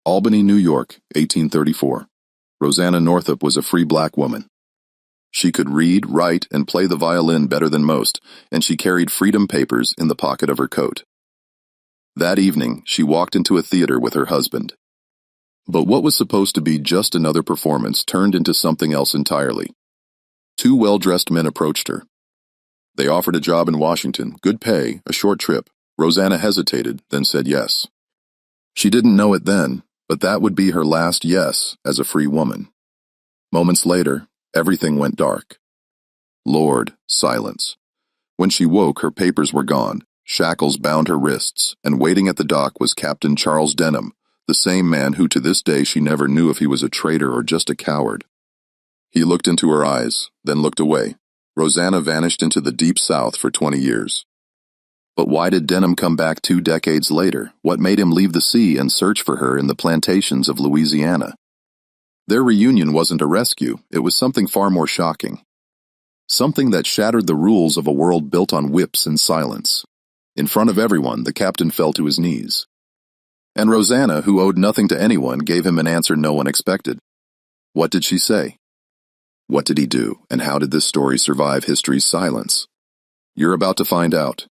Albany, New York, 1834. Rosanna Northup was a free black woman. She could read, write, and play the violin better than most, and she carried freedom papers in the pocket of her coat. That evening, she walked into a theater with her husband. But what was supposed to be just another performance turned into something else entirely. Two well-dressed men approached her. They offered a job in Washington, good pay, a short trip. Rosanna hesitated, then said yes. She didn't know it then, but that would be her last yes as a free woman. Moments later, everything went dark. Lord, silence. When she woke, her papers were gone, shackles bound her wrists, and waiting at the dock was Captain Charles Denham, the same man who to this day she never knew if he was a traitor or just a coward. He looked into her eyes, then looked away. Rosanna vanished into the deep South for 20 years. But why did Denham come back 2 decades later? What made him leave the sea and search for her in the plantations of Louisiana? Their reunion wasn't a rescue, it was something far more shocking. Something that shattered the rules of a world built on whips and silence. In front of everyone, the captain fell to his knees. And Rosanna, who owed nothing to anyone, gave him an answer no one expected. What did she say? What did he do, and how did this story survive history's silence? You're about to find out.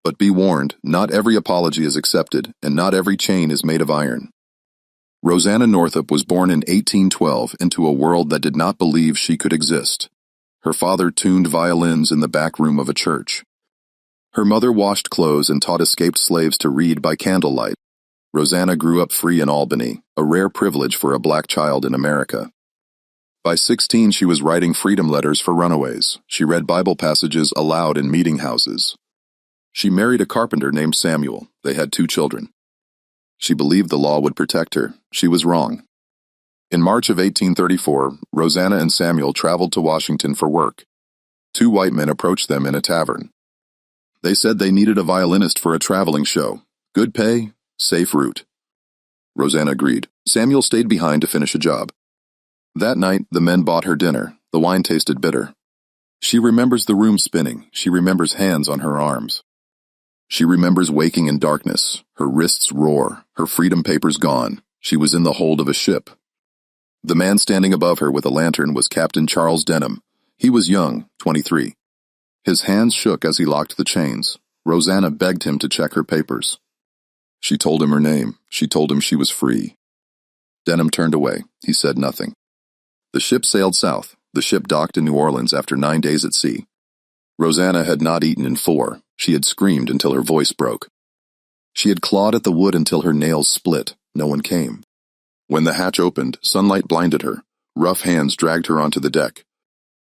But be warned, not every apology is accepted, and not every chain is made of iron. Rosanna Northup was born in 1812 into a world that did not believe she could exist. Her father tuned violins in the back room of a church. Her mother washed clothes and taught escaped slaves to read by candlelight. Rosanna grew up free in Albany, a rare privilege for a black child in America. By 16, she was writing freedom letters for runaways. She read Bible passages aloud in meeting houses. She married a carpenter named Samuel. They had 2 children. She believed the law would protect her. She was wrong. In March of 1834, Rosanna and Samuel traveled to Washington for work. 2 white men approached them in a tavern. They said they needed a violinist for a traveling show. Good pay, safe route. Rosanna agreed. Samuel stayed behind to finish a job. That night, the men bought her dinner. The wine tasted bitter. She remembers the room spinning. She remembers hands on her arms. She remembers waking in darkness, her wrists roar, her freedom papers gone. She was in the hold of a ship. The man standing above her with a lantern was Captain Charles Denham. He was young, 23. His hands shook as he locked the chains. Rosanna begged him to check her papers. She told him her name. She told him she was free. Denham turned away. He said nothing. The ship sailed south. The ship docked in New Orleans after 9 days at sea. Rosanna had not eaten in 4. She had screamed until her voice broke. She had clawed at the wood until her nails split. No one came. When the hatch opened, sunlight blinded her. Rough hands dragged her onto the deck.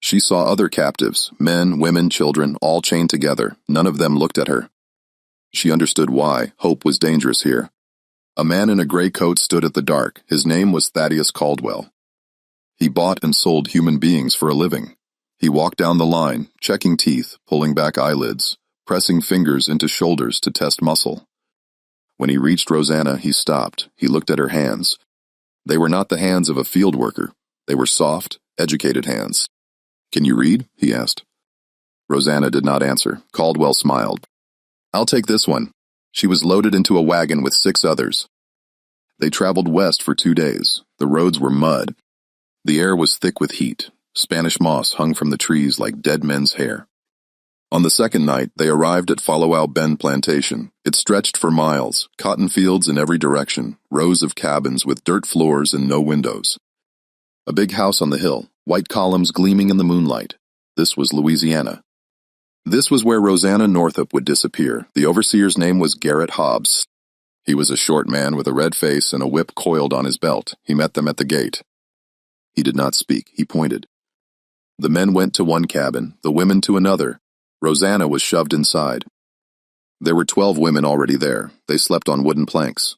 She saw other captives, men, women, children, all chained together. None of them looked at her. She understood why. Hope was dangerous here. A man in a gray coat stood at the dark. His name was Thaddeus Caldwell. He bought and sold human beings for a living. He walked down the line, checking teeth, pulling back eyelids, pressing fingers into shoulders to test muscle. When he reached Rosanna, he stopped. He looked at her hands. They were not the hands of a field worker. They were soft, educated hands. "Can you read?" he asked. Rosanna did not answer. Caldwell smiled. "I'll take this one." She was loaded into a wagon with 6 others. They traveled west for 2 days. The roads were mud. The air was thick with heat. Spanish moss hung from the trees like dead men's hair. On the second night, they arrived at Follow Bend Plantation. It stretched for miles, cotton fields in every direction, rows of cabins with dirt floors and no windows. A big house on the hill, white columns gleaming in the moonlight. This was Louisiana. This was where Rosanna Northup would disappear. The overseer's name was Garrett Hobbs. He was a short man with a red face and a whip coiled on his belt. He met them at the gate. He did not speak. He pointed. The men went to one cabin, the women to another. Rosanna was shoved inside. There were 12 women already there. They slept on wooden planks.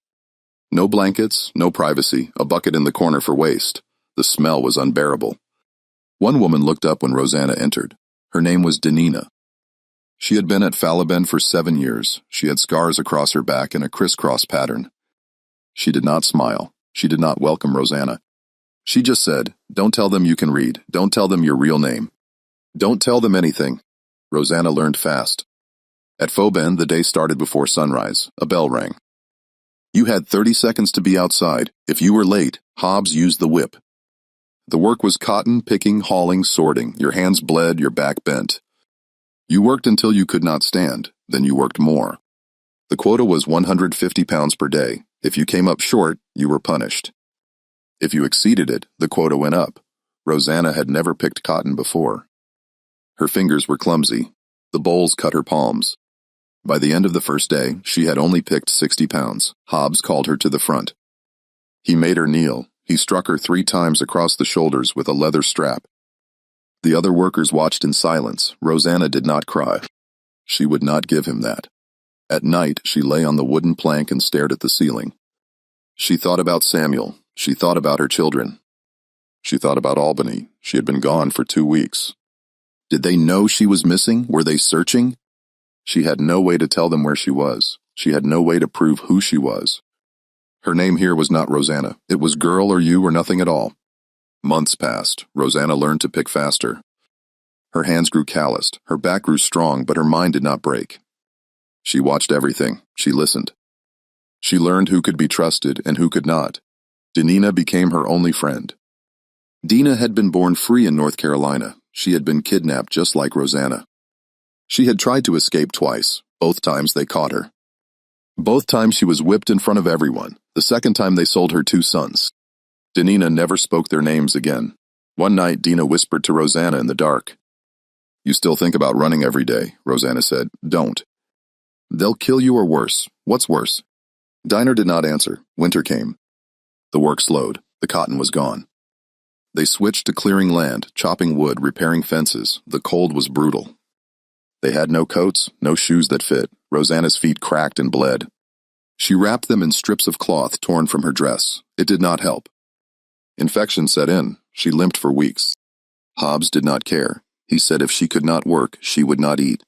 No blankets, no privacy, a bucket in the corner for waste. The smell was unbearable. One woman looked up when Rosanna entered. Her name was Denina. She had been at Fallabend for 7 years. She had scars across her back in a crisscross pattern. She did not smile. She did not welcome Rosanna. She just said, "Don't tell them you can read. Don't tell them your real name. Don't tell them anything." Rosanna learned fast. At Faux Bend, the day started before sunrise. A bell rang. You had 30 seconds to be outside. If you were late, Hobbs used the whip. The work was cotton, picking, hauling, sorting. Your hands bled, your back bent. You worked until you could not stand, then you worked more. The quota was 150 pounds per day. If you came up short, you were punished. If you exceeded it, the quota went up. Rosanna had never picked cotton before. Her fingers were clumsy. The bowls cut her palms. By the end of the first day, she had only picked 60 pounds. Hobbs called her to the front. He made her kneel. He struck her 3 times across the shoulders with a leather strap. The other workers watched in silence. Rosanna did not cry. She would not give him that. At night, she lay on the wooden plank and stared at the ceiling. She thought about Samuel. She thought about her children. She thought about Albany. She had been gone for 2 weeks. Did they know she was missing? Were they searching? She had no way to tell them where she was. She had no way to prove who she was. Her name here was not Rosanna. It was girl or you or nothing at all. Months passed. Rosanna learned to pick faster. Her hands grew calloused. Her back grew strong, but her mind did not break. She watched everything. She listened. She learned who could be trusted and who could not. Denina became her only friend. Dina had been born free in North Carolina. She had been kidnapped just like Rosanna. She had tried to escape twice. Both times they caught her. Both times she was whipped in front of everyone. The second time they sold her 2 sons. Denina never spoke their names again. One night, Dina whispered to Rosanna in the dark. "You still think about running every day," Rosanna said. "Don't. They'll kill you or worse. What's worse?" Diner did not answer. Winter came. The work slowed. The cotton was gone. They switched to clearing land, chopping wood, repairing fences. The cold was brutal. They had no coats, no shoes that fit. Rosanna's feet cracked and bled. She wrapped them in strips of cloth torn from her dress. It did not help. Infection set in. She limped for weeks. Hobbs did not care. He said if she could not work, she would not eat.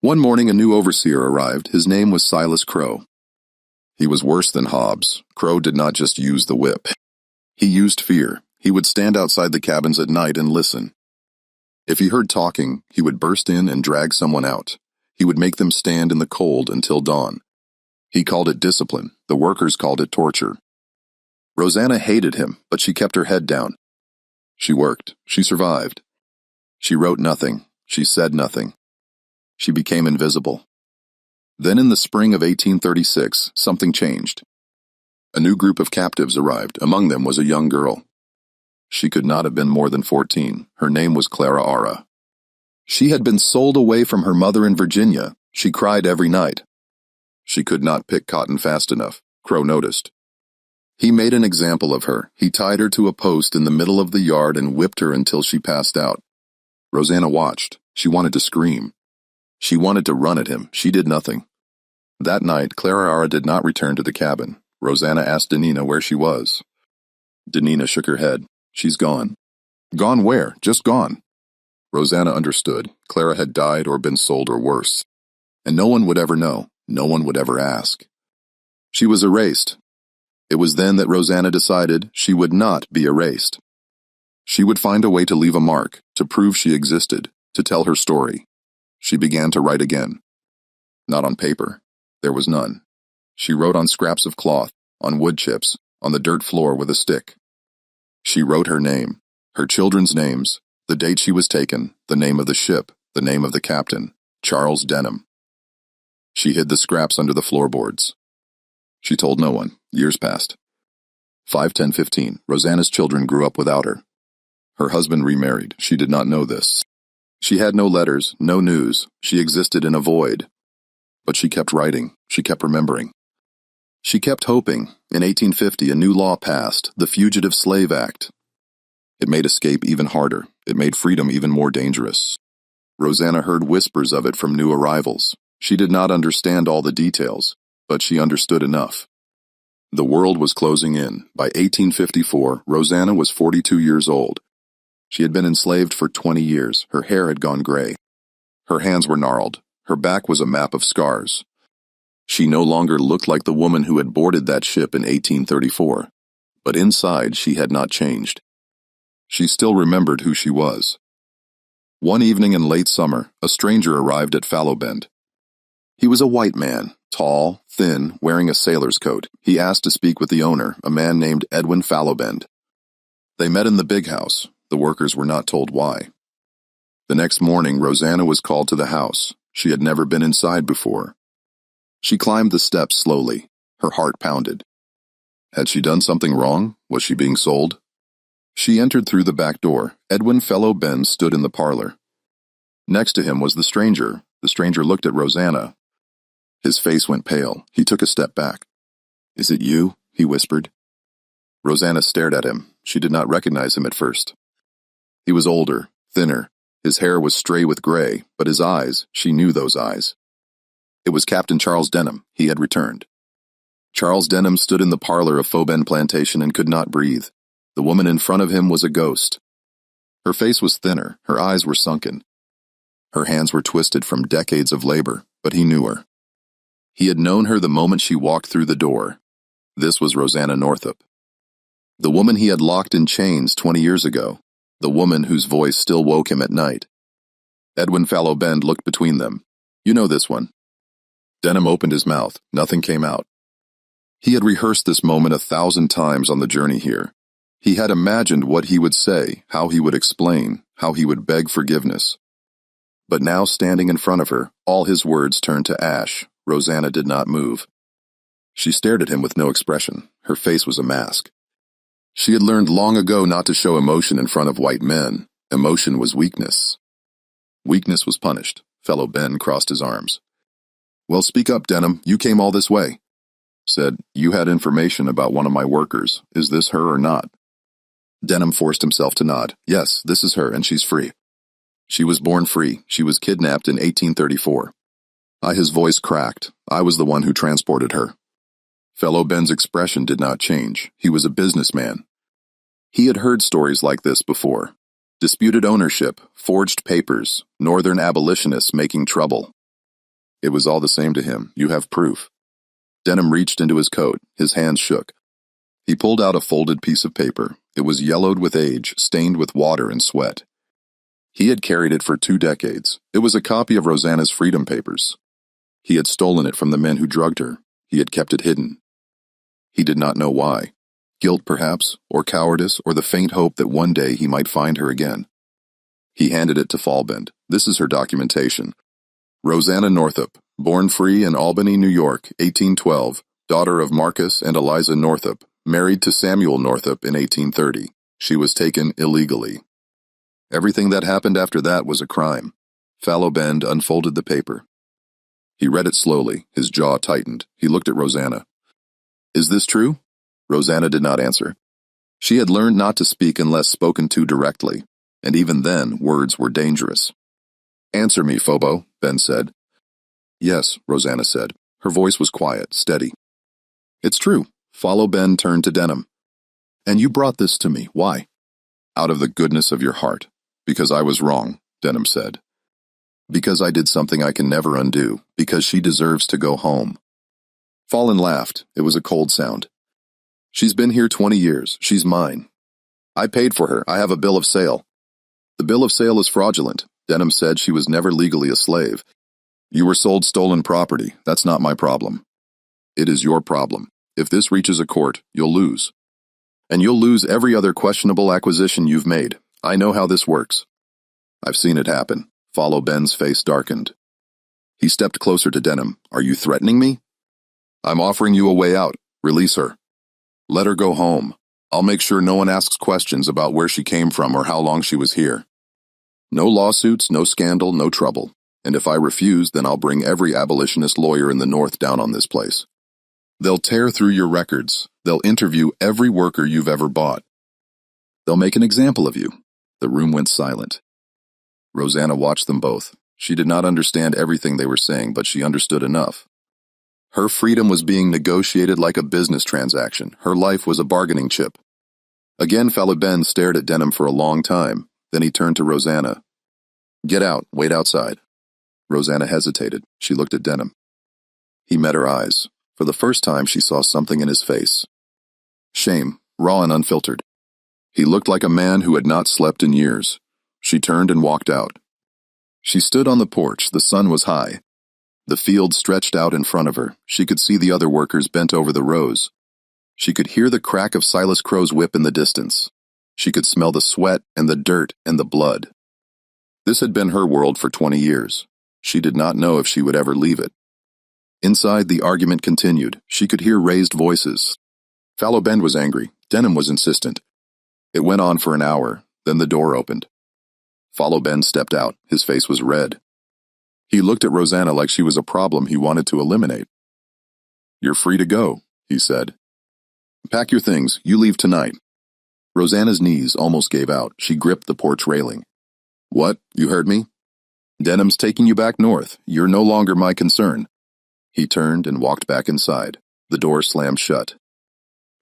One morning a new overseer arrived. His name was Silas Crow. He was worse than Hobbs. Crow did not just use the whip. He used fear. He would stand outside the cabins at night and listen. If he heard talking, he would burst in and drag someone out. He would make them stand in the cold until dawn. He called it discipline. The workers called it torture. Rosanna hated him, but she kept her head down. She worked. She survived. She wrote nothing. She said nothing. She became invisible. Then in the spring of 1836, something changed. A new group of captives arrived. Among them was a young girl. She could not have been more than 14. Her name was Clara Ara. She had been sold away from her mother in Virginia. She cried every night. She could not pick cotton fast enough. Crow noticed. He made an example of her. He tied her to a post in the middle of the yard and whipped her until she passed out. Rosanna watched. She wanted to scream. She wanted to run at him. She did nothing. That night, Clara Ara did not return to the cabin. Rosanna asked Denina where she was. Denina shook her head. "She's gone." "Gone where? Just gone." Rosanna understood. Clara had died or been sold or worse. And no one would ever know. No one would ever ask. She was erased. It was then that Rosanna decided she would not be erased. She would find a way to leave a mark, to prove she existed, to tell her story. She began to write again. Not on paper. There was none. She wrote on scraps of cloth, on wood chips, on the dirt floor with a stick. She wrote her name, her children's names, the date she was taken, the name of the ship, the name of the captain, Charles Denham. She hid the scraps under the floorboards. She told no one. Years passed. 5-10-15. Rosanna's children grew up without her. Her husband remarried. She did not know this. She had no letters, no news. She existed in a void. But she kept writing. She kept remembering. She kept hoping. In 1850, a new law passed, the Fugitive Slave Act. It made escape even harder. It made freedom even more dangerous. Rosanna heard whispers of it from new arrivals. She did not understand all the details, but she understood enough. The world was closing in. By 1854, Rosanna was 42 years old. She had been enslaved for 20 years. Her hair had gone gray. Her hands were gnarled. Her back was a map of scars. She no longer looked like the woman who had boarded that ship in 1834, but inside she had not changed. She still remembered who she was. One evening in late summer, a stranger arrived at Fallow Bend. He was a white man. Tall, thin, wearing a sailor's coat. He asked to speak with the owner, a man named Edwin Fallowbend. They met in the big house. The workers were not told why. The next morning, Rosanna was called to the house. She had never been inside before. She climbed the steps slowly. Her heart pounded. Had she done something wrong? Was she being sold? She entered through the back door. Edwin Fallowbend stood in the parlor. Next to him was the stranger. The stranger looked at Rosanna. His face went pale. He took a step back. "Is it you?" he whispered. Rosanna stared at him. She did not recognize him at first. He was older, thinner. His hair was stray with gray, but his eyes, she knew those eyes. It was Captain Charles Denham. He had returned. Charles Denham stood in the parlor of Fallowbend Plantation and could not breathe. The woman in front of him was a ghost. Her face was thinner. Her eyes were sunken. Her hands were twisted from decades of labor, but he knew her. He had known her the moment she walked through the door. This was Rosanna Northup. The woman he had locked in chains 20 years ago. The woman whose voice still woke him at night. Edwin Fallowbend looked between them. "You know this one." Denham opened his mouth. Nothing came out. He had rehearsed this moment 1,000 times on the journey here. He had imagined what he would say, how he would explain, how he would beg forgiveness. But now, standing in front of her, all his words turned to ash. Rosanna did not move. She stared at him with no expression. Her face was a mask. She had learned long ago not to show emotion in front of white men. Emotion was weakness. Weakness was punished. Fallowbend crossed his arms. "Well, speak up, Denham. You came all this way." Said, "You had information about one of my workers. Is this her or not?" Denham forced himself to nod. "Yes, this is her, and she's free. She was born free. She was kidnapped in 1834. His voice cracked. I was the one who transported her." Fallowbend's expression did not change. He was a businessman. He had heard stories like this before. Disputed ownership, forged papers, northern abolitionists making trouble. It was all the same to him. You have proof. Denham reached into his coat. His hands shook. He pulled out a folded piece of paper. It was yellowed with age, stained with water and sweat. He had carried it for 2 decades. It was a copy of Rosanna's freedom papers. He had stolen it from the men who drugged her. He had kept it hidden. He did not know why. Guilt, perhaps, or cowardice, or the faint hope that one day he might find her again. He handed it to Fallowbend. This is her documentation. Rosanna Northup, born free in Albany, New York, 1812, daughter of Marcus and Eliza Northup, married to Samuel Northup in 1830. She was taken illegally. Everything that happened after that was a crime. Fallowbend unfolded the paper. He read it slowly. His jaw tightened. He looked at Rosanna. "Is this true?" Rosanna did not answer. She had learned not to speak unless spoken to directly, and even then, words were dangerous. "Answer me, Phobo," Ben said. "Yes," Rosanna said. Her voice was quiet, steady. "It's true." Fallowbend turned to Denham. "And you brought this to me. Why?" "Out of the goodness of your heart. Because I was wrong," Denham said. "Because I did something I can never undo. Because she deserves to go home." Fallon laughed. It was a cold sound. "She's been here 20 years. She's mine. I paid for her. I have a bill of sale." "The bill of sale is fraudulent." Denham said she was never legally a slave. "You were sold stolen property. That's not my problem." "It is your problem. If this reaches a court, you'll lose. And you'll lose every other questionable acquisition you've made. I know how this works." "I've seen it happen." Fallowbend's face darkened. He stepped closer to Denham. "Are you threatening me?" "I'm offering you a way out. Release her. Let her go home. I'll make sure no one asks questions about where she came from or how long she was here. No lawsuits, no scandal, no trouble. And if I refuse, then I'll bring every abolitionist lawyer in the North down on this place. They'll tear through your records. They'll interview every worker you've ever bought. They'll make an example of you." The room went silent. Rosanna watched them both. She did not understand everything they were saying, but she understood enough. Her freedom was being negotiated like a business transaction. Her life was a bargaining chip. Again, Fallowbend stared at Denham for a long time. Then he turned to Rosanna. "Get out. Wait outside." Rosanna hesitated. She looked at Denham. He met her eyes. For the first time, she saw something in his face. Shame, raw and unfiltered. He looked like a man who had not slept in years. She turned and walked out. She stood on the porch. The sun was high. The field stretched out in front of her. She could see the other workers bent over the rows. She could hear the crack of Silas Crow's whip in the distance. She could smell the sweat and the dirt and the blood. This had been her world for 20 years. She did not know if she would ever leave it. Inside, the argument continued. She could hear raised voices. Fallow Bend was angry. Denham was insistent. It went on for an hour. Then the door opened. Fallow Bend stepped out. His face was red. He looked at Rosanna like she was a problem he wanted to eliminate. "You're free to go," he said. "Pack your things. You leave tonight." Rosanna's knees almost gave out. She gripped the porch railing. "What? You heard me? Denham's taking you back north. You're no longer my concern." He turned and walked back inside. The door slammed shut.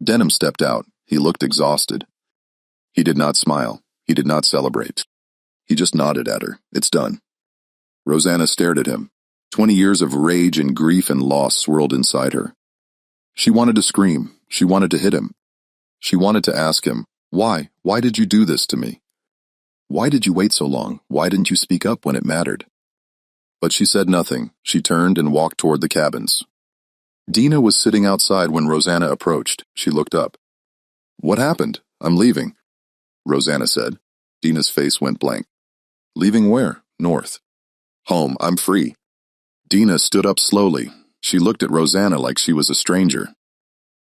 Denham stepped out. He looked exhausted. He did not smile. He did not celebrate. He just nodded at her. "It's done." Rosanna stared at him. 20 years of rage and grief and loss swirled inside her. She wanted to scream. She wanted to hit him. She wanted to ask him, "Why? Why did you do this to me? Why did you wait so long? Why didn't you speak up when it mattered?" But she said nothing. She turned and walked toward the cabins. Dina was sitting outside when Rosanna approached. She looked up. "What happened? I'm leaving," Rosanna said. Dina's face went blank. "Leaving where?" "North." "Home. I'm free." Dina stood up slowly. She looked at Rosanna like she was a stranger.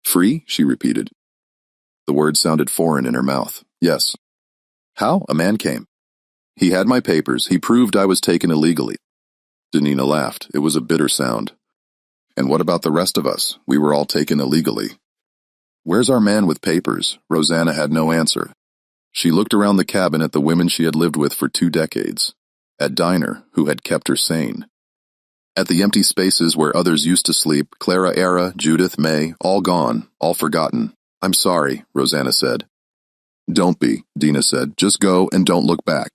"Free?" she repeated. The word sounded foreign in her mouth. "Yes." "How?" "A man came. He had my papers. He proved I was taken illegally." Dina laughed. It was a bitter sound. "And what about the rest of us? We were all taken illegally." "Where's our man with papers?" Rosanna had no answer. She looked around the cabin at the women she had lived with for 2 decades. At Diner, who had kept her sane. At the empty spaces where others used to sleep, Clara, Era, Judith, May, all gone, all forgotten. "I'm sorry," Rosanna said. "Don't be," Dina said. "Just go and don't look back."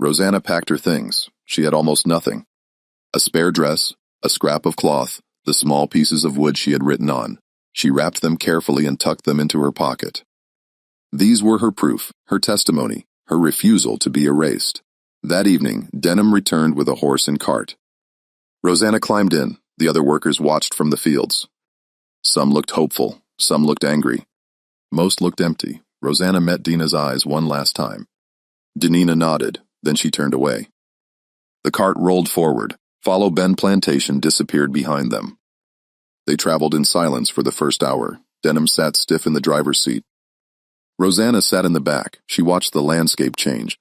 Rosanna packed her things. She had almost nothing. A spare dress, a scrap of cloth, the small pieces of wood she had written on. She wrapped them carefully and tucked them into her pocket. These were her proof, her testimony, her refusal to be erased. That evening, Denham returned with a horse and cart. Rosanna climbed in. The other workers watched from the fields. Some looked hopeful. Some looked angry. Most looked empty. Rosanna met Dina's eyes one last time. Dina nodded. Then she turned away. The cart rolled forward. Fallow Bend Plantation disappeared behind them. They traveled in silence for the first hour. Denham sat stiff in the driver's seat. Rosanna sat in the back. She watched the landscape change.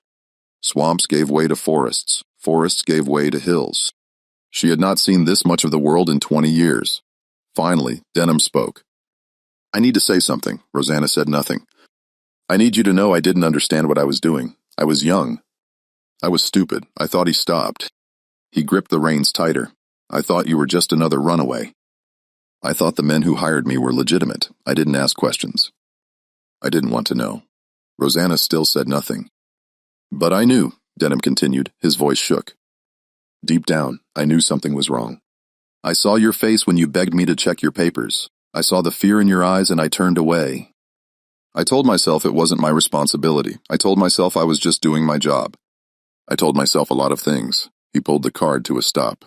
Swamps gave way to forests. Forests gave way to hills. She had not seen this much of the world in 20 years. Finally, Denham spoke. "I need to say something." Rosanna said nothing. "I need you to know I didn't understand what I was doing. I was young. I was stupid. I thought." He stopped. He gripped the reins tighter. "I thought you were just another runaway. I thought the men who hired me were legitimate. I didn't ask questions. I didn't want to know." Rosanna still said nothing. "But I knew," Denham continued. His voice shook. "Deep down, I knew something was wrong. I saw your face when you begged me to check your papers. I saw the fear in your eyes and I turned away. I told myself it wasn't my responsibility. I told myself I was just doing my job. I told myself a lot of things." He pulled the card to a stop.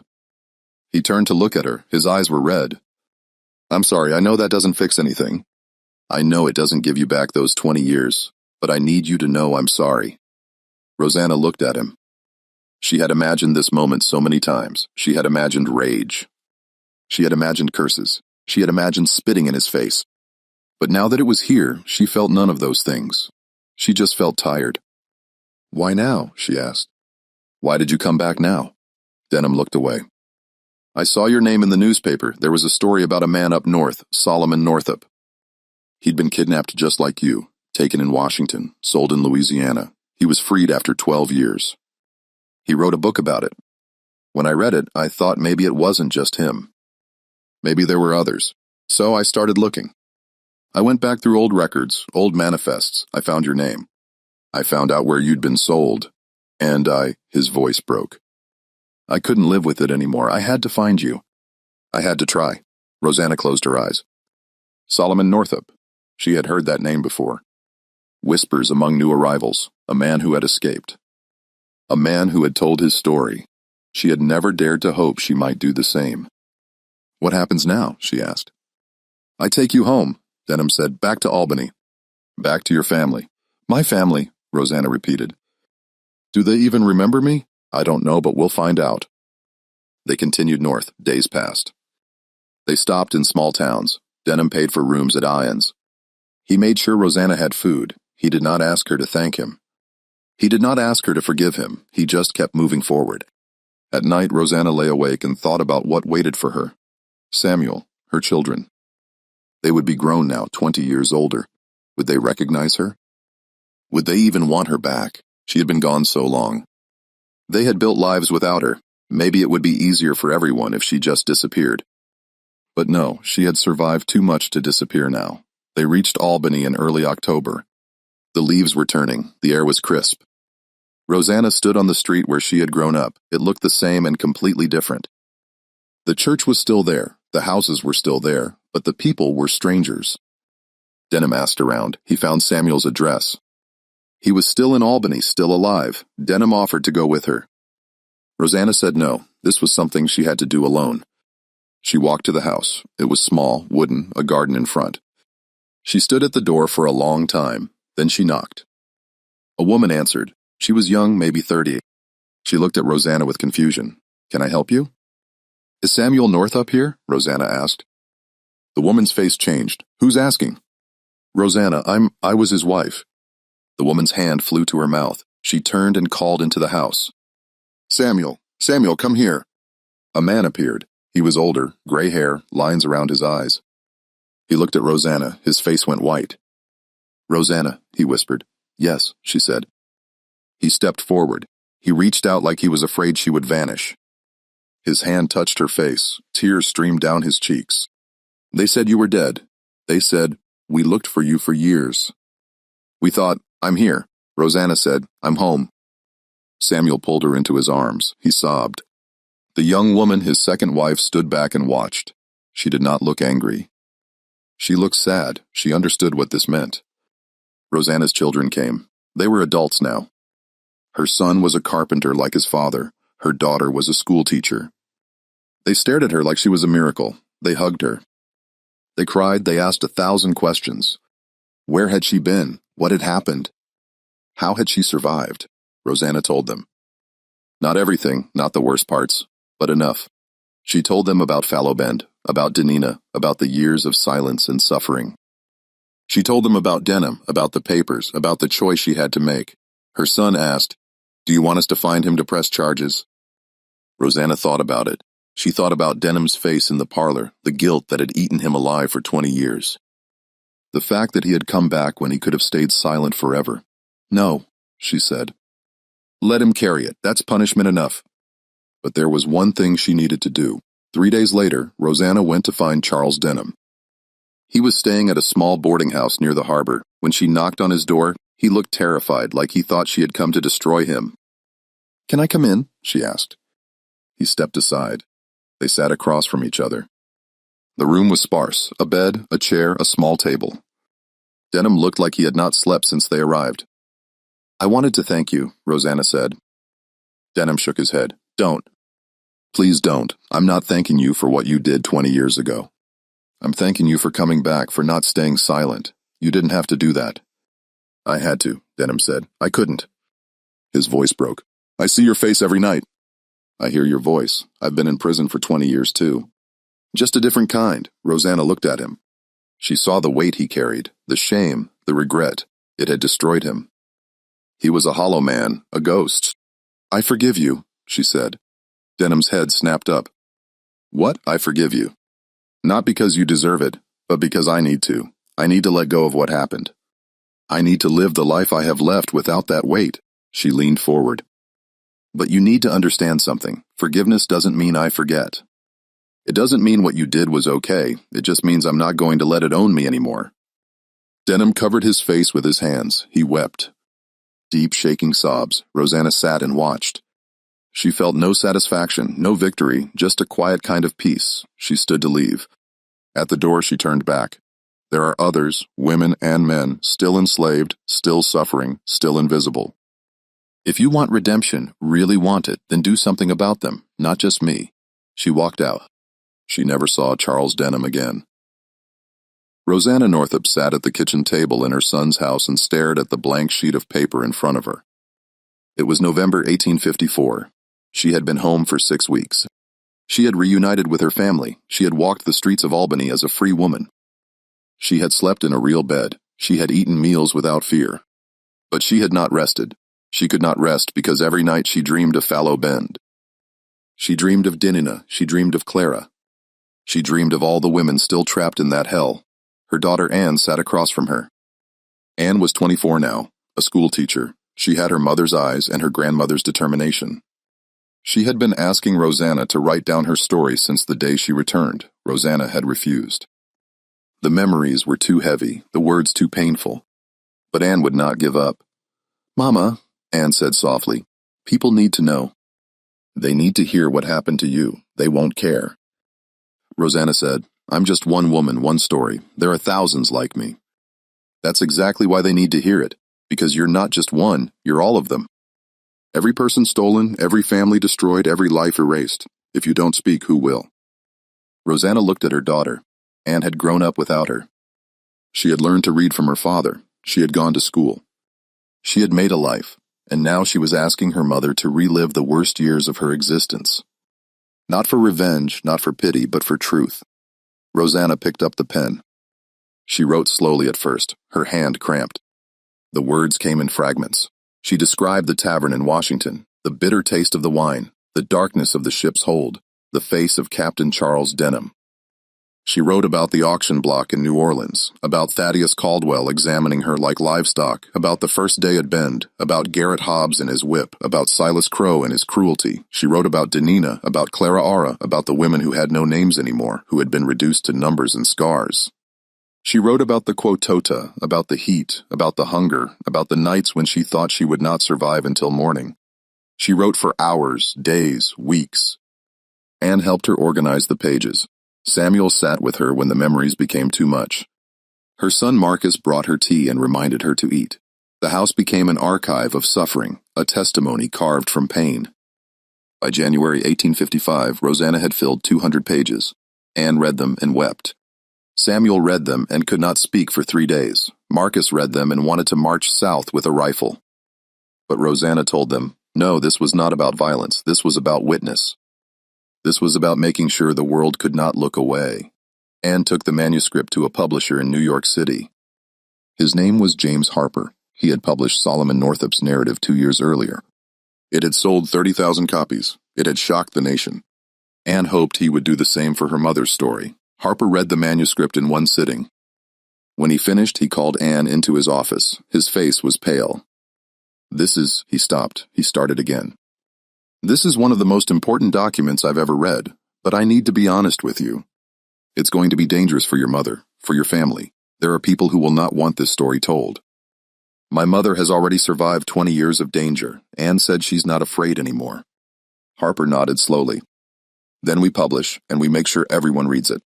He turned to look at her. His eyes were red. "I'm sorry, I know that doesn't fix anything. I know it doesn't give you back those 20 years, but I need you to know I'm sorry." Rosanna looked at him. She had imagined this moment so many times. She had imagined rage. She had imagined curses. She had imagined spitting in his face. But now that it was here, she felt none of those things. She just felt tired. "Why now?" she asked. "Why did you come back now?" Denham looked away. "I saw your name in the newspaper. There was a story about a man up north, Solomon Northup. He'd been kidnapped just like you, taken in Washington, sold in Louisiana. He was freed after 12 years. He wrote a book about it. When I read it, I thought maybe it wasn't just him. Maybe there were others. So I started looking. I went back through old records, old manifests. I found your name. I found out where you'd been sold. And his voice broke. I couldn't live with it anymore. I had to find you. I had to try." Rosanna closed her eyes. Solomon Northup. She had heard that name before. Whispers among new arrivals. A man who had escaped. A man who had told his story. She had never dared to hope she might do the same. "What happens now?" she asked. "I take you home," Denham said, "back to Albany." "Back to your family." "My family," Rosanna repeated. "Do they even remember me?" "I don't know, but we'll find out." They continued north. Days passed. They stopped in small towns. Denham paid for rooms at Ions. He made sure Rosanna had food. He did not ask her to thank him. He did not ask her to forgive him. He just kept moving forward. At night, Rosanna lay awake and thought about what waited for her. Samuel, her children. They would be grown now, 20 years older. Would they recognize her? Would they even want her back? She had been gone so long. They had built lives without her. Maybe it would be easier for everyone if she just disappeared. But no, she had survived too much to disappear now. They reached Albany in early October. The leaves were turning. The air was crisp. Rosanna stood on the street where she had grown up. It looked the same and completely different. The church was still there. The houses were still there, but the people were strangers. Denham asked around. He found Samuel's address. He was still in Albany, still alive. Denham offered to go with her. Rosanna said no. This was something she had to do alone. She walked to the house. It was small, wooden, a garden in front. She stood at the door for a long time. Then she knocked. A woman answered. She was young, maybe 30. She looked at Rosanna with confusion. "Can I help you?" "Is Samuel Northup here?" Rosanna asked. The woman's face changed. "Who's asking?" "Rosanna, I was his wife." The woman's hand flew to her mouth. She turned and called into the house. "Samuel, Samuel, come here." A man appeared. He was older, gray hair, lines around his eyes. He looked at Rosanna. His face went white. "Rosanna," he whispered. "Yes," she said. He stepped forward. He reached out like he was afraid she would vanish. His hand touched her face. Tears streamed down his cheeks. "They said you were dead. They said, we looked for you for years. We thought, I'm here." Rosanna said, "I'm home." Samuel pulled her into his arms. He sobbed. The young woman, his second wife, stood back and watched. She did not look angry. She looked sad. She understood what this meant. Rosanna's children came. They were adults now. Her son was a carpenter like his father. Her daughter was a schoolteacher. They stared at her like she was a miracle. They hugged her. They cried. They asked 1,000 questions. Where had she been? What had happened? How had she survived? Rosanna told them. Not everything, not the worst parts, but enough. She told them about Fallow Bend, about Danina, about the years of silence and suffering. She told them about Denham, about the papers, about the choice she had to make. Her son asked, "Do you want us to find him to press charges?" Rosanna thought about it. She thought about Denham's face in the parlor, the guilt that had eaten him alive for 20 years. The fact that he had come back when he could have stayed silent forever. "No," she said. "Let him carry it. That's punishment enough." But there was one thing she needed to do. 3 days later, Rosanna went to find Charles Denham. He was staying at a small boarding house near the harbor. When she knocked on his door, he looked terrified, like he thought she had come to destroy him. "Can I come in?" she asked. He stepped aside. They sat across from each other. The room was sparse, a bed, a chair, a small table. Denham looked like he had not slept since they arrived. "I wanted to thank you," Rosanna said. Denham shook his head. "Don't. Please don't. I'm not thanking you for what you did 20 years ago. I'm thanking you for coming back, for not staying silent. You didn't have to do that." "I had to," Denham said. "I couldn't." His voice broke. "I see your face every night." "I hear your voice. I've been in prison for 20 years too." "Just a different kind." Rosanna looked at him. She saw the weight he carried, the shame, the regret. It had destroyed him. He was a hollow man, a ghost. "I forgive you," she said. Denham's head snapped up. "What? I forgive you. Not because you deserve it, but because I need to. I need to let go of what happened. I need to live the life I have left without that weight." She leaned forward. "But you need to understand something. Forgiveness doesn't mean I forget. It doesn't mean what you did was okay. It just means I'm not going to let it own me anymore." Denham covered his face with his hands. He wept. Deep, shaking sobs. Rosanna sat and watched. She felt no satisfaction, no victory, just a quiet kind of peace. She stood to leave. At the door, she turned back. There are others, women and men, still enslaved, still suffering, still invisible. If you want redemption, really want it, then do something about them, not just me. She walked out. She never saw Charles Denham again. Rosanna Northup sat at the kitchen table in her son's house and stared at the blank sheet of paper in front of her. It was November 1854. She had been home for 6 weeks. She had reunited with her family. She had walked the streets of Albany as a free woman. She had slept in a real bed. She had eaten meals without fear. But she had not rested. She could not rest because every night she dreamed of Fallow Bend. She dreamed of Dinina. She dreamed of Clara. She dreamed of all the women still trapped in that hell. Her daughter Anne sat across from her. Anne was 24 now, a schoolteacher. She had her mother's eyes and her grandmother's determination. She had been asking Rosanna to write down her story since the day she returned. Rosanna had refused. The memories were too heavy, the words too painful. But Anne would not give up. "Mama," Anne said softly, "people need to know. They need to hear what happened to you. They won't care." Rosanna said, "I'm just one woman, one story. There are thousands like me." "That's exactly why they need to hear it, because you're not just one, you're all of them. Every person stolen, every family destroyed, every life erased. If you don't speak, who will?" Rosanna looked at her daughter. Anne had grown up without her. She had learned to read from her father. She had gone to school. She had made a life, and now she was asking her mother to relive the worst years of her existence. Not for revenge, not for pity, but for truth. Rosanna picked up the pen. She wrote slowly at first, her hand cramped. The words came in fragments. She described the tavern in Washington, the bitter taste of the wine, the darkness of the ship's hold, the face of Captain Charles Denham. She wrote about the auction block in New Orleans, about Thaddeus Caldwell examining her like livestock, about the first day at Bend, about Garrett Hobbs and his whip, about Silas Crow and his cruelty. She wrote about Dinina, about Clara Aura, about the women who had no names anymore, who had been reduced to numbers and scars. She wrote about the quotota, about the heat, about the hunger, about the nights when she thought she would not survive until morning. She wrote for hours, days, weeks. Anne helped her organize the pages. Samuel sat with her when the memories became too much. Her son Marcus brought her tea and reminded her to eat. The house became an archive of suffering, a testimony carved from pain. By January 1855, Rosanna had filled 200 pages. Anne read them and wept. Samuel read them and could not speak for 3 days. Marcus read them and wanted to march south with a rifle. But Rosanna told them, no, this was not about violence. This was about witness. This was about making sure the world could not look away. Anne took the manuscript to a publisher in New York City. His name was James Harper. He had published Solomon Northup's narrative 2 years earlier. It had sold 30,000 copies. It had shocked the nation. Anne hoped he would do the same for her mother's story. Harper read the manuscript in one sitting. When he finished, he called Anne into his office. His face was pale. He stopped. He started again. "This is one of the most important documents I've ever read, but I need to be honest with you. It's going to be dangerous for your mother, for your family. There are people who will not want this story told. My mother has already survived 20 years of danger. Anne said she's not afraid anymore." Harper nodded slowly. "Then we publish, and we make sure everyone reads it."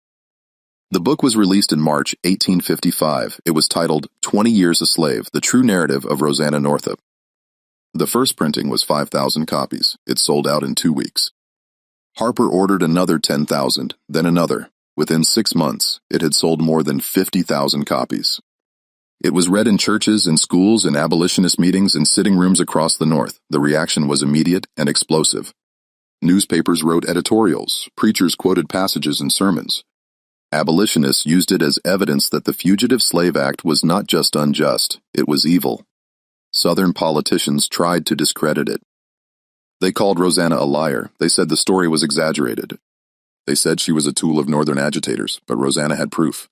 The book was released in March 1855. It was titled 20 Years a Slave, The True Narrative of Rosanna Northup. The first printing was 5,000 copies. It sold out in 2 weeks. Harper ordered another 10,000, then another. Within 6 months, it had sold more than 50,000 copies. It was read in churches, in schools, in abolitionist meetings, in sitting rooms across the North. The reaction was immediate and explosive. Newspapers wrote editorials. Preachers quoted passages in sermons. Abolitionists used it as evidence that the Fugitive Slave Act was not just unjust, it was evil. Southern politicians tried to discredit it. They called Rosanna a liar. They said the story was exaggerated. They said she was a tool of Northern agitators, but Rosanna had proof.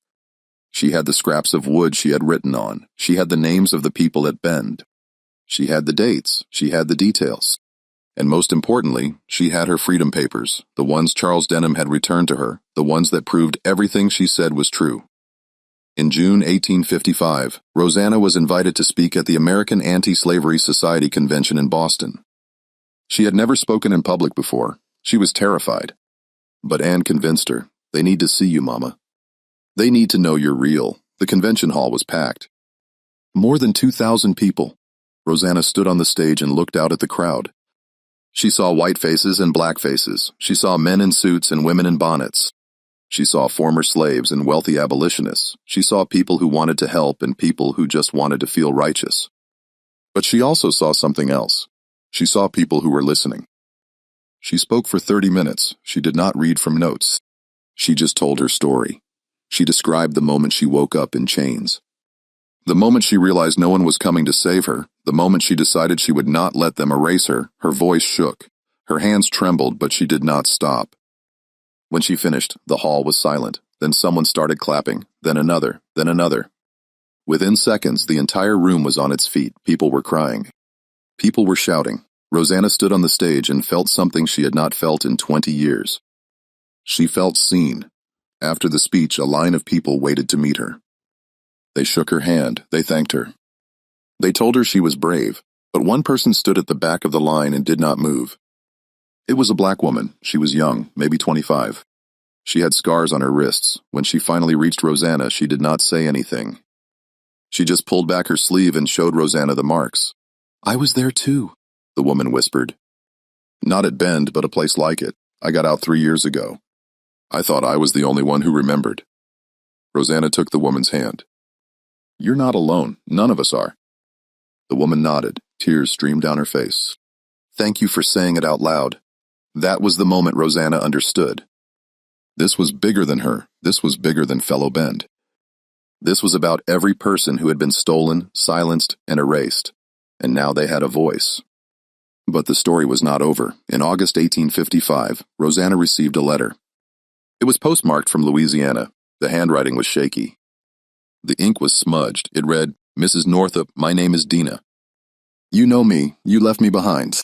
She had the scraps of wood she had written on. She had the names of the people at Bend. She had the dates. She had the details. And most importantly, she had her freedom papers, the ones Charles Denham had returned to her, the ones that proved everything she said was true. In June 1855, Rosanna was invited to speak at the American Anti-Slavery Society Convention in Boston. She had never spoken in public before. She was terrified. But Anne convinced her, "They need to see you, Mama. They need to know you're real." The convention hall was packed. More than 2,000 people. Rosanna stood on the stage and looked out at the crowd. She saw white faces and black faces. She saw men in suits and women in bonnets. She saw former slaves and wealthy abolitionists. She saw people who wanted to help and people who just wanted to feel righteous. But she also saw something else. She saw people who were listening. She spoke for 30 minutes. She did not read from notes. She just told her story. She described the moment she woke up in chains. The moment she realized no one was coming to save her, the moment she decided she would not let them erase her, her voice shook. Her hands trembled, but she did not stop. When she finished, the hall was silent. Then someone started clapping, then another, then another. Within seconds, the entire room was on its feet. People were crying. People were shouting. Rosanna stood on the stage and felt something she had not felt in 20 years. She felt seen. After the speech, a line of people waited to meet her. They shook her hand. They thanked her. They told her she was brave, but one person stood at the back of the line and did not move. It was a black woman. She was young, maybe 25. She had scars on her wrists. When she finally reached Rosanna, she did not say anything. She just pulled back her sleeve and showed Rosanna the marks. "I was there too," the woman whispered. "Not at Bend, but a place like it. I got out 3 years ago. I thought I was the only one who remembered." Rosanna took the woman's hand. "You're not alone. None of us are." The woman nodded. Tears streamed down her face. "Thank you for saying it out loud." That was the moment Rosanna understood. This was bigger than her. This was bigger than fellow Bend. This was about every person who had been stolen, silenced, and erased. And now they had a voice. But the story was not over. In August 1855, Rosanna received a letter. It was postmarked from Louisiana. The handwriting was shaky. The ink was smudged. It read, "Mrs. Northup, my name is Dina. You know me. You left me behind.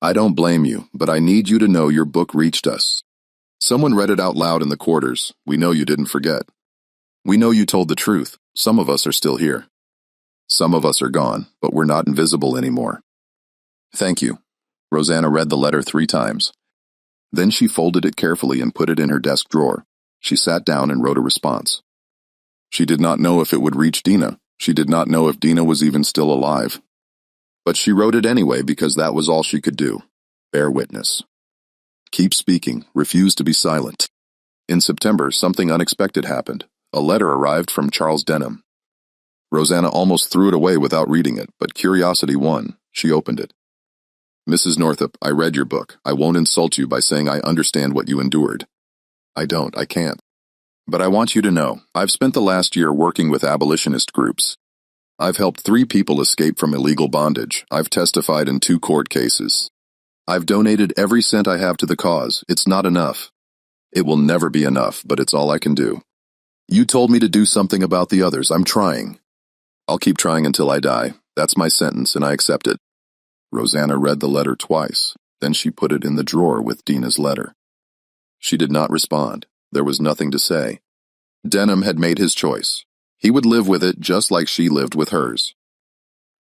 I don't blame you, but I need you to know your book reached us. Someone read it out loud in the quarters. We know you didn't forget. We know you told the truth. Some of us are still here. Some of us are gone, but we're not invisible anymore. Thank you." Rosanna read the letter 3 times. Then she folded it carefully and put it in her desk drawer. She sat down and wrote a response. She did not know if it would reach Dina. She did not know if Dina was even still alive. But she wrote it anyway because that was all she could do. Bear witness. Keep speaking. Refuse to be silent. In September, something unexpected happened. A letter arrived from Charles Denham. Rosanna almost threw it away without reading it, but curiosity won. She opened it. "Mrs. Northup, I read your book. I won't insult you by saying I understand what you endured. I don't. I can't. But I want you to know, I've spent the last year working with abolitionist groups. I've helped 3 people escape from illegal bondage. I've testified in 2 court cases. I've donated every cent I have to the cause. It's not enough. It will never be enough, but it's all I can do. You told me to do something about the others. I'm trying. I'll keep trying until I die. That's my sentence, and I accept it." Rosanna read the letter twice. Then she put it in the drawer with Dina's letter. She did not respond. There was nothing to say. Denham had made his choice. He would live with it just like she lived with hers.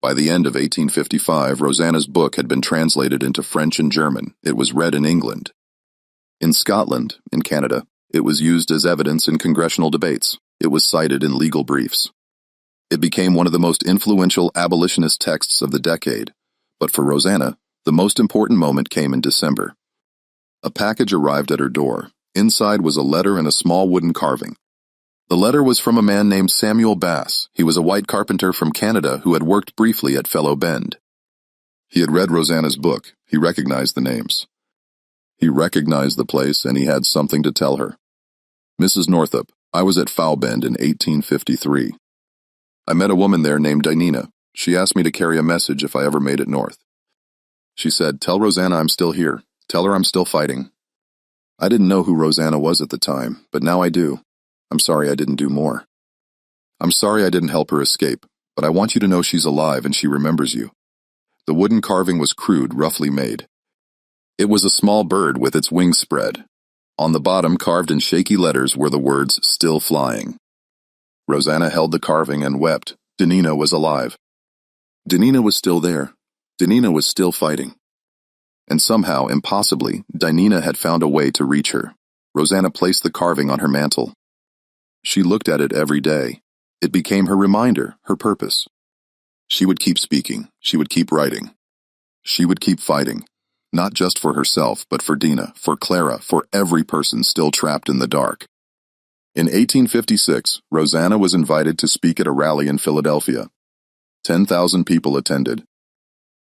By the end of 1855, Rosanna's book had been translated into French and German. It was read in England. In Scotland, in Canada, it was used as evidence in congressional debates. It was cited in legal briefs. It became one of the most influential abolitionist texts of the decade. But for Rosanna, the most important moment came in December. A package arrived at her door. Inside was a letter and a small wooden carving. The letter was from a man named Samuel Bass. He was a white carpenter from Canada who had worked briefly at Fellow Bend. He had read Rosanna's book. He recognized the names. He recognized the place, and he had something to tell her. "Mrs. Northup, I was at Foul Bend in 1853. I met a woman there named Dinah. She asked me to carry a message if I ever made it north. She said, 'Tell Rosanna I'm still here. Tell her I'm still fighting.' I didn't know who Rosanna was at the time, but now I do. I'm sorry I didn't do more. I'm sorry I didn't help her escape, but I want you to know she's alive and she remembers you." The wooden carving was crude, roughly made. It was a small bird with its wings spread. On the bottom, carved in shaky letters, were the words, "Still flying." Rosanna held the carving and wept. Dinah was alive. Dinah was still there. Dinah was still fighting. And somehow, impossibly, Dinah had found a way to reach her. Rosanna placed the carving on her mantle. She looked at it every day. It became her reminder, her purpose. She would keep speaking. She would keep writing. She would keep fighting, not just for herself, but for Dina, for Clara, for every person still trapped in the dark. In 1856, Rosanna was invited to speak at a rally in Philadelphia. 10,000 people attended.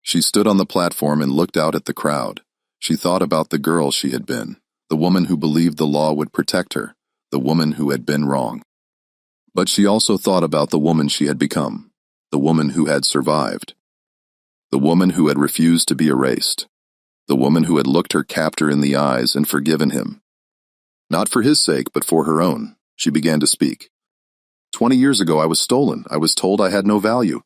She stood on the platform and looked out at the crowd. She thought about the girl she had been, the woman who believed the law would protect her, the woman who had been wrong. But she also thought about the woman she had become, the woman who had survived, the woman who had refused to be erased, the woman who had looked her captor in the eyes and forgiven him. Not for his sake, but for her own, she began to speak. 20 years ago I was stolen. I was told I had no value.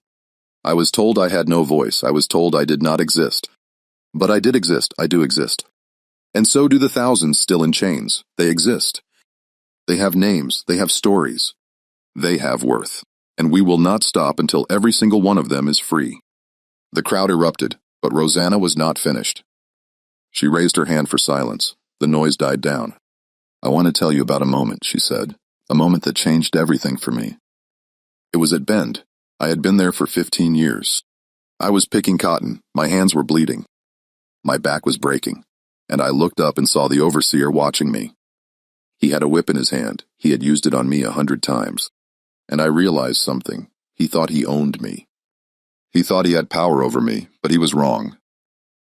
I was told I had no voice. I was told I did not exist. But I did exist. I do exist. And so do the thousands still in chains. They exist. They have names. They have stories. They have worth. And we will not stop until every single one of them is free. The crowd erupted, but Rosanna was not finished. She raised her hand for silence. The noise died down. I want to tell you about a moment, she said. A moment that changed everything for me. It was at Bend. I had been there for 15 years. I was picking cotton. My hands were bleeding. My back was breaking, and I looked up and saw the overseer watching me. He had a whip in his hand. He had used it on me 100 times. And I realized something. He thought he owned me. He thought he had power over me, but he was wrong.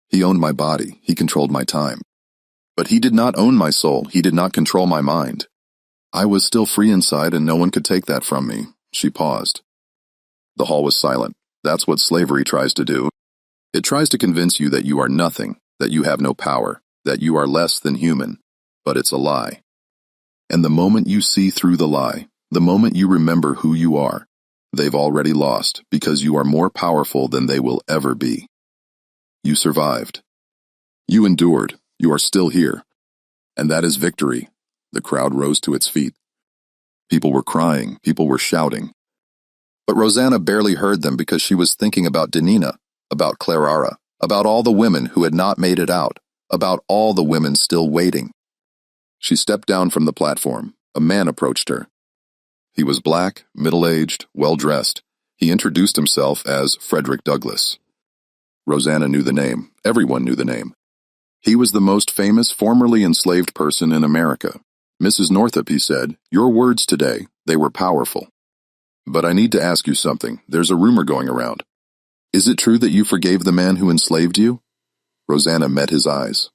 He owned my body. He controlled my time. But he did not own my soul. He did not control my mind. I was still free inside, and no one could take that from me. She paused. The hall was silent. That's what slavery tries to do. It tries to convince you that you are nothing, that you have no power, that you are less than human. But it's a lie. And the moment you see through the lie, the moment you remember who you are, they've already lost because you are more powerful than they will ever be. You survived. You endured. You are still here. And that is victory. The crowd rose to its feet. People were crying. People were shouting. But Rosanna barely heard them because she was thinking about Denina, about Clara, about all the women who had not made it out, about all the women still waiting. She stepped down from the platform. A man approached her. He was black, middle-aged, well-dressed. He introduced himself as Frederick Douglass. Rosanna knew the name. Everyone knew the name. He was the most famous formerly enslaved person in America. Mrs. Northup, he said, your words today, they were powerful. But I need to ask you something. There's a rumor going around. Is it true that you forgave the man who enslaved you? Rosanna met his eyes.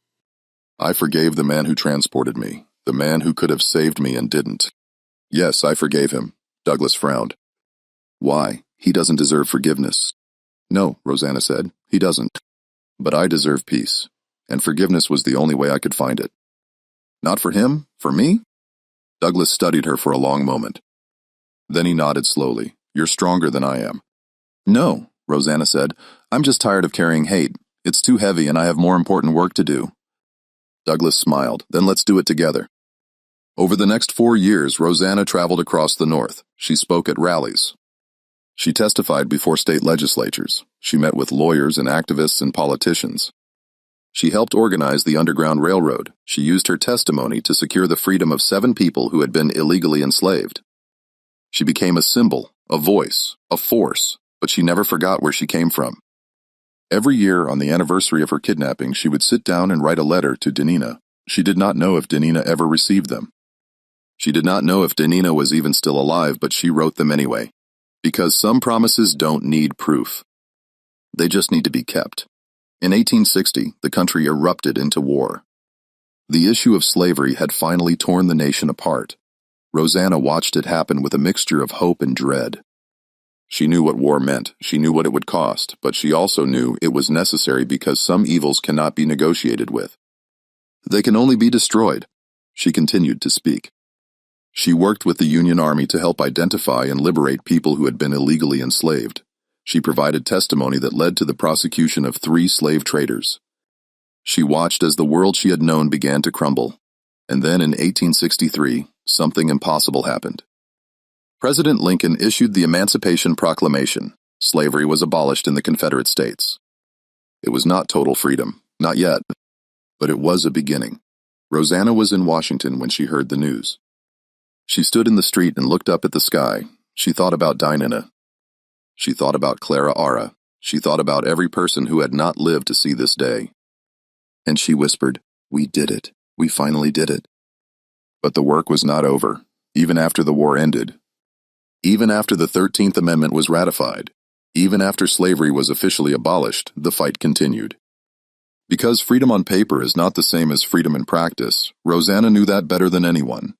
I forgave the man who transported me, the man who could have saved me and didn't. Yes, I forgave him. Douglas frowned. Why? He doesn't deserve forgiveness. No, Rosanna said, he doesn't. But I deserve peace, and forgiveness was the only way I could find it. Not for him? For me? Douglas studied her for a long moment. Then he nodded slowly. You're stronger than I am. No, Rosanna said. I'm just tired of carrying hate. It's too heavy and I have more important work to do. Douglas smiled. Then let's do it together. Over the next 4 years, Rosanna traveled across the North. She spoke at rallies. She testified before state legislatures. She met with lawyers and activists and politicians. She helped organize the Underground Railroad. She used her testimony to secure the freedom of 7 people who had been illegally enslaved. She became a symbol, a voice, a force, but she never forgot where she came from. Every year on the anniversary of her kidnapping, she would sit down and write a letter to Denina. She did not know if Denina ever received them. She did not know if Denina was even still alive, but she wrote them anyway. Because some promises don't need proof. They just need to be kept. In 1860, the country erupted into war. The issue of slavery had finally torn the nation apart. Rosanna watched it happen with a mixture of hope and dread. She knew what war meant, she knew what it would cost, but she also knew it was necessary because some evils cannot be negotiated with. They can only be destroyed. She continued to speak. She worked with the Union Army to help identify and liberate people who had been illegally enslaved. She provided testimony that led to the prosecution of 3 slave traders. She watched as the world she had known began to crumble. And then in 1863, something impossible happened. President Lincoln issued the Emancipation Proclamation. Slavery was abolished in the Confederate States. It was not total freedom, not yet, but it was a beginning. Rosanna was in Washington when she heard the news. She stood in the street and looked up at the sky. She thought about Dinah. She thought about Clara Ara. She thought about every person who had not lived to see this day. And she whispered, "We did it. We finally did it." But the work was not over, even after the war ended. Even after the 13th Amendment was ratified, even after slavery was officially abolished, the fight continued. Because freedom on paper is not the same as freedom in practice, Rosanna knew that better than anyone.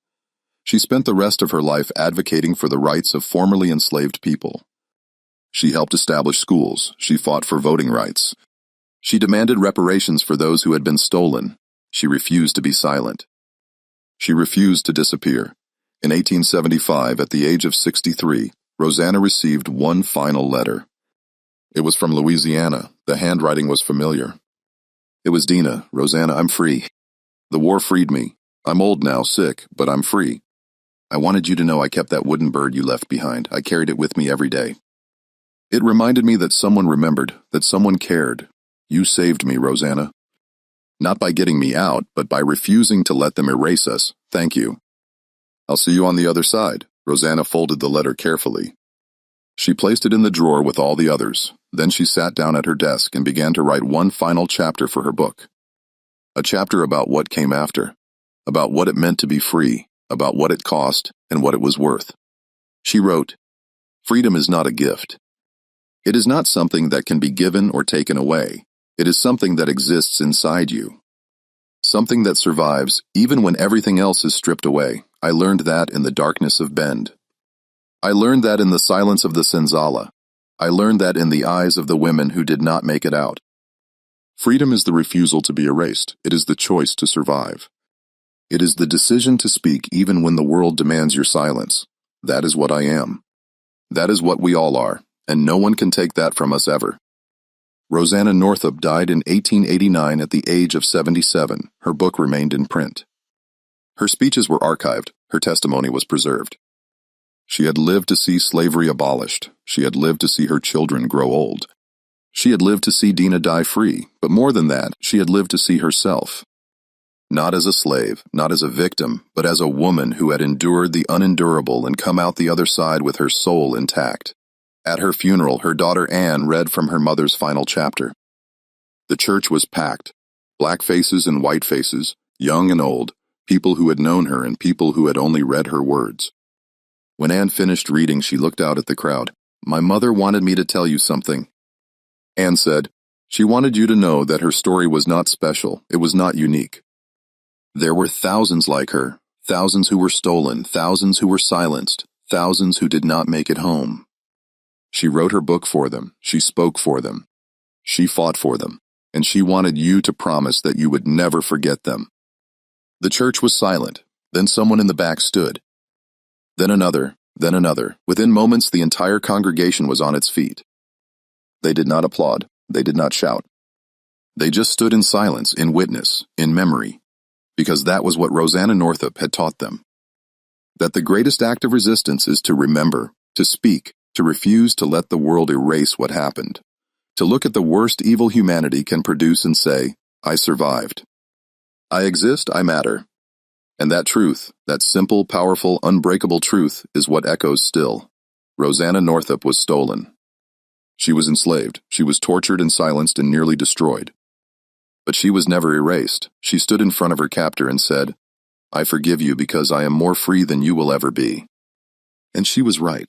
She spent the rest of her life advocating for the rights of formerly enslaved people. She helped establish schools. She fought for voting rights. She demanded reparations for those who had been stolen. She refused to be silent. She refused to disappear. In 1875, at the age of 63, Rosanna received one final letter. It was from Louisiana. The handwriting was familiar. It was, "Dina, Rosanna, I'm free. The war freed me. I'm old now, sick, but I'm free. I wanted you to know I kept that wooden bird you left behind. I carried it with me every day. It reminded me that someone remembered, that someone cared. You saved me, Rosanna. Not by getting me out, but by refusing to let them erase us. Thank you. I'll see you on the other side." Rosanna folded the letter carefully. She placed it in the drawer with all the others. Then she sat down at her desk and began to write one final chapter for her book. A chapter about what came after, about what it meant to be free, about what it cost and what it was worth. She wrote, "Freedom is not a gift. It is not something that can be given or taken away. It is something that exists inside you. Something that survives even when everything else is stripped away. I learned that in the darkness of Bend. I learned that in the silence of the Senzala. I learned that in the eyes of the women who did not make it out. Freedom is the refusal to be erased. It is the choice to survive. It is the decision to speak even when the world demands your silence. That is what I am. That is what we all are, and no one can take that from us ever." Rosanna Northup died in 1889 at the age of 77. Her book remained in print. Her speeches were archived. Her testimony was preserved. She had lived to see slavery abolished. She had lived to see her children grow old. She had lived to see Dina die free, but more than that, she had lived to see herself. Not as a slave, not as a victim, but as a woman who had endured the unendurable and come out the other side with her soul intact. At her funeral, her daughter Anne read from her mother's final chapter. The church was packed. Black faces and white faces, young and old, people who had known her and people who had only read her words. When Anne finished reading, she looked out at the crowd. "My mother wanted me to tell you something." Anne said, "She wanted you to know that her story was not special, it was not unique. There were thousands like her, thousands who were stolen, thousands who were silenced, thousands who did not make it home. She wrote her book for them, she spoke for them, she fought for them, and she wanted you to promise that you would never forget them." The church was silent. Then someone in the back stood. Then another, then another. Within moments, the entire congregation was on its feet. They did not applaud. They did not shout. They just stood in silence, in witness, in memory, because that was what Rosanna Northup had taught them. That the greatest act of resistance is to remember, to speak, to refuse to let the world erase what happened, to look at the worst evil humanity can produce and say, "I survived. I exist, I matter." And that truth, that simple, powerful, unbreakable truth, is what echoes still. Rosanna Northup was stolen. She was enslaved. She was tortured and silenced and nearly destroyed. But she was never erased. She stood in front of her captor and said, "I forgive you because I am more free than you will ever be." And she was right.